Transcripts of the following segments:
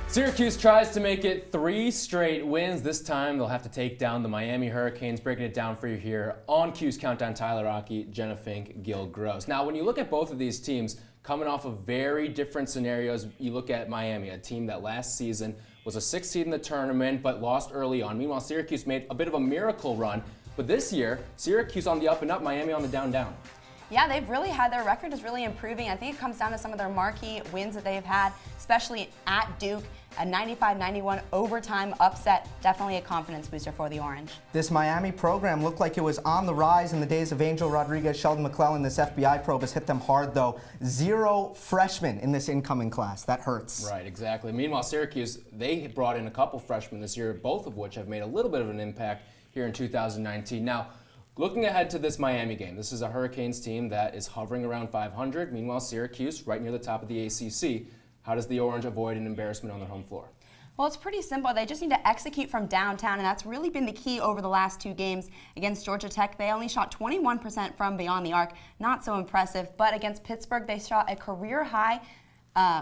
Syracuse tries to make it 3 straight wins. This time they'll have to take down the Miami Hurricanes. Breaking it down for you here on Cuse Countdown, Tyler Rocky, Jenna, Fink, Gill, Gross. Now, when you look at both of these teams coming off of very different scenarios, you look at Miami, a team that last season was a 6th seed in the tournament but lost early on. Meanwhile, Syracuse made a bit of a miracle run. But this year, Syracuse on the up and up, Miami on the down down. Yeah, they've really had, their record is really improving. I think it comes down to some of their marquee wins that they've had, especially at Duke, a 95-91 overtime upset. Definitely a confidence booster for the Orange. This Miami program looked like it was on the rise in the days of Angel Rodriguez, Sheldon McClellan. This FBI probe has hit them hard, though. 0 freshmen in this incoming class. That hurts. Right, exactly. Meanwhile, Syracuse, they brought in a couple freshmen this year, both of which have made a little bit of an impact here in 2019. Now, looking ahead to this Miami game, this is a Hurricanes team that is hovering around 500. Meanwhile, Syracuse, right near the top of the ACC. How does the Orange avoid an embarrassment on their home floor? Well, it's pretty simple. They just need to execute from downtown, and that's really been the key over the last 2 games. Against Georgia Tech, they only shot 21% from beyond the arc. Not so impressive. But against Pittsburgh, they shot a career high,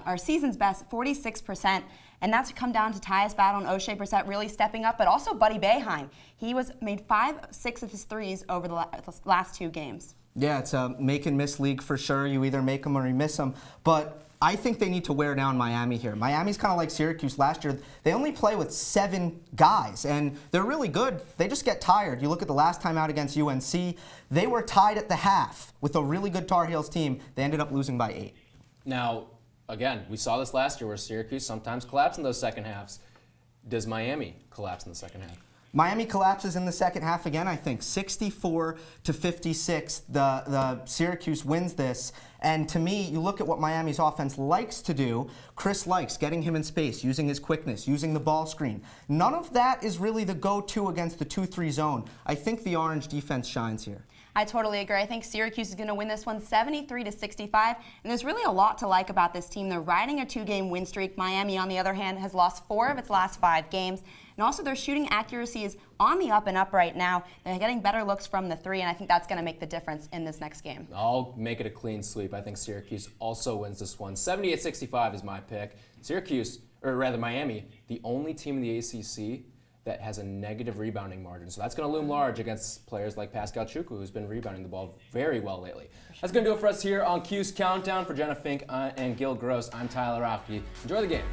or season's best, 46%. And that's come down to Tyus Battle and O'Shea Brissett really stepping up, but also Buddy Boeheim. He made 5-6 of his threes over the last 2 games. Yeah, it's a make and miss league for sure. You either make them or you miss them. But I think they need to wear down Miami here. Miami's kind of like Syracuse last year. They only play with 7 guys, and they're really good. They just get tired. You look at the last time out against UNC, they were tied at the half with a really good Tar Heels team. They ended up losing by 8. Now, again, we saw this last year where Syracuse sometimes collapsed in those second halves. Does Miami collapse in the second half? Miami collapses in the second half again, I think. 64-56, the Syracuse wins this. And to me, you look at what Miami's offense likes to do. Chris likes getting him in space, using his quickness, using the ball screen. None of that is really the go-to against the 2-3 zone. I think the Orange defense shines here. I totally agree. I think Syracuse is going to win this one 73-65, and there's really a lot to like about this team. They're riding a 2-game win streak. Miami, on the other hand, has lost 4 of its last 5 games, and also their shooting accuracy is on the up and up right now. They're getting better looks from the 3, and I think that's going to make the difference in this next game. I'll make it a clean sweep. I think Syracuse also wins this one. 78-65 is my pick. Syracuse, or rather Miami, the only team in the ACC that has a negative rebounding margin. So that's going to loom large against players like Pascal Chukwu, who's been rebounding the ball very well lately. That's going to do it for us here on Cuse Countdown. For Jenna, Fink, and Gill Gross, I'm Tyler Rocky. Enjoy the game.